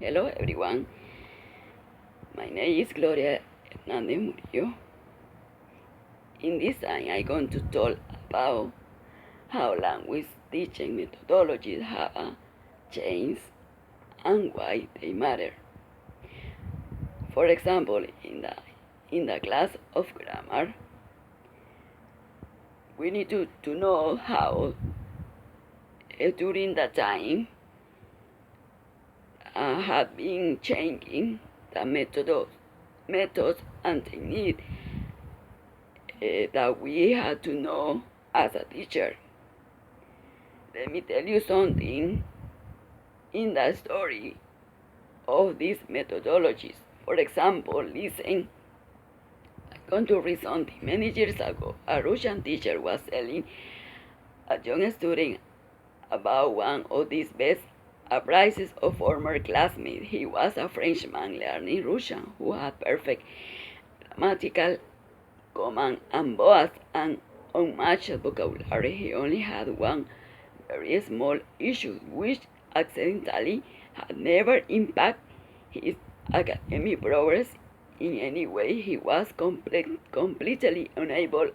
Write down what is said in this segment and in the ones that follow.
Hello everyone, my name is Gloria Murillo. In this time I'm going to talk about how language teaching methodologies have changed and why they matter. For example, in the class of grammar, we need to know how during the time have been changing the methods and techniques that we have to know as a teacher. Let me tell you something in the story of these methodologies. For example, listen. I'm going to read something. Many years ago, a Russian teacher was telling a young student about one of his best appraisals of former classmates. He was a Frenchman learning Russian who had perfect grammatical command and both an unmatched vocabulary. He only had one very small issue, which accidentally had never impacted his academic progress in any way. He was completely unable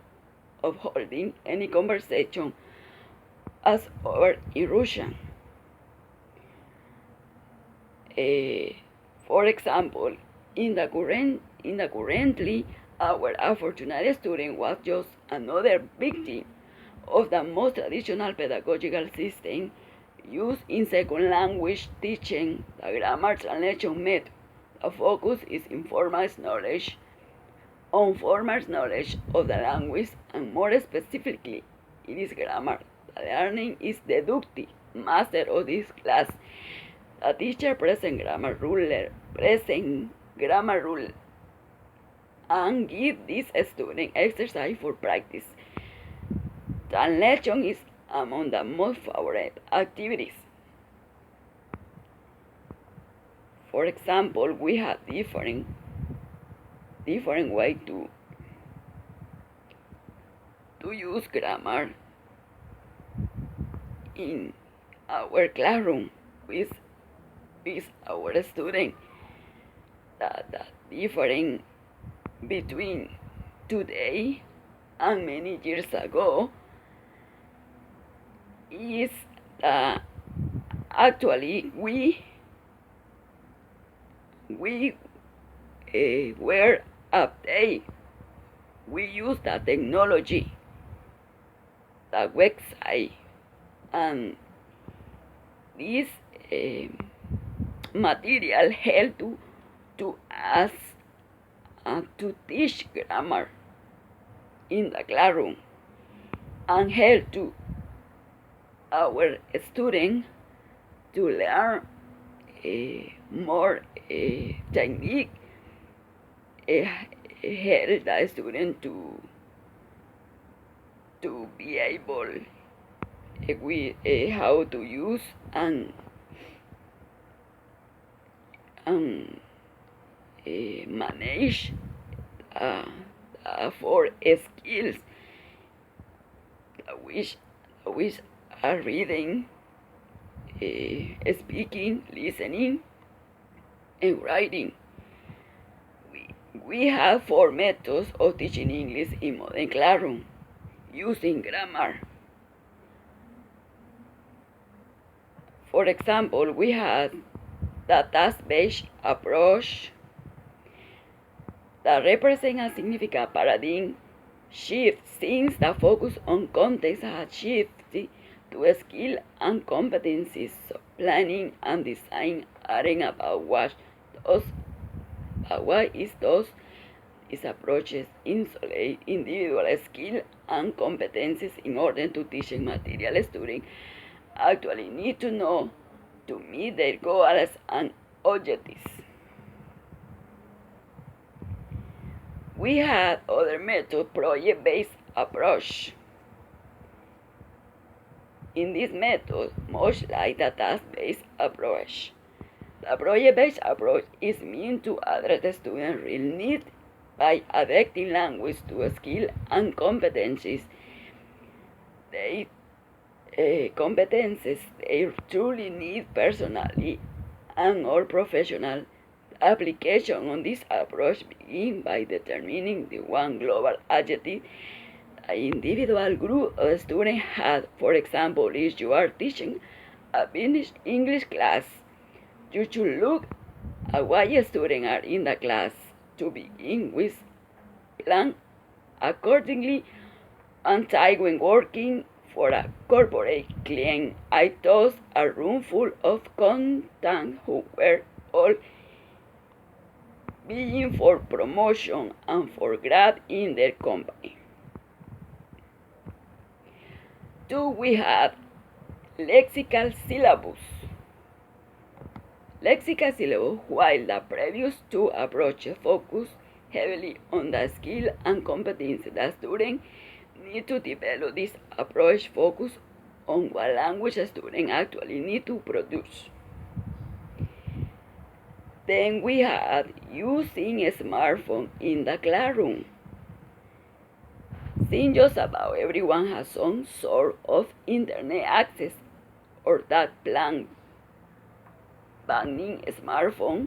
of holding any conversation as over in Russian. For example, in the currently, our unfortunate student was just another victim of the most traditional pedagogical system used in second language teaching, the grammar translation method. The focus is on formal knowledge of the language, and more specifically, it is grammar. The learning is deductive. Master of this class, the teacher present grammar rule and give this student exercise for practice. Translation is among the most favorite activities. For example, we have different way to use grammar in our classroom with our students. The difference between today and many years ago is that actually we were updated. We use the technology, the website, and this material help to us to teach grammar in the classroom and help to our students to learn more technique, help the student to be able with how to use and manage four skills which are reading, speaking, listening, and writing. We have four methods of teaching English in modern classroom using grammar. For example, we have the task-based approach that represents a significant paradigm shift since the focus on context has shifted to skill and competencies. So planning and design aren't about what is approaches isolate individual skill and competencies in order to teach material students actually need to know to meet their goals and objectives. We have other method, project-based approach. In this method, much like the task-based approach, the project-based approach is meant to address the student's real needs by adapting language to skill and competencies they truly need personally and or professional. The application on this approach begins by determining the one global adjective an individual group of students had. For example, if you are teaching a finished English class, you should look at what students are in the class to begin with. Plan accordingly. And when working for a corporate client, I tossed a room full of contacts who were all vying for promotion and for grab in their company. 2. We have lexical syllabus. Lexical syllabus, while the previous two approaches focus heavily on the skill and competence, the student need to develop this approach focus on what language a student actually need to produce. Then we have using a smartphone in the classroom. Since just about everyone has some sort of internet access, or that banning a smartphone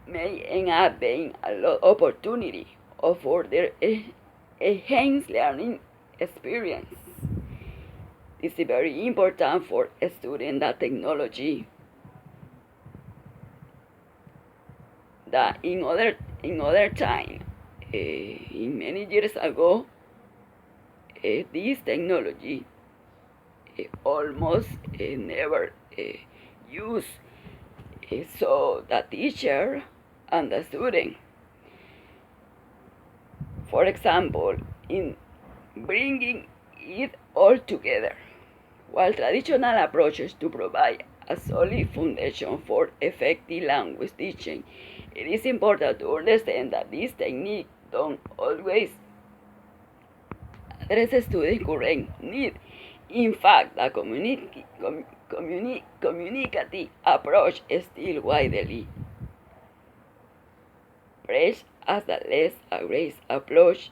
may end up being a lot of opportunity for their enhanced learning experience. This is very important for a student that technology that in other time, in many years ago, this technology almost never used. So the teacher and the student, for example, in bringing it all together, while traditional approaches to provide a solid foundation for effective language teaching, it is important to understand that these techniques don't always address a student's current need. In fact, the communicative approach is still widely praised as the less aggressive approach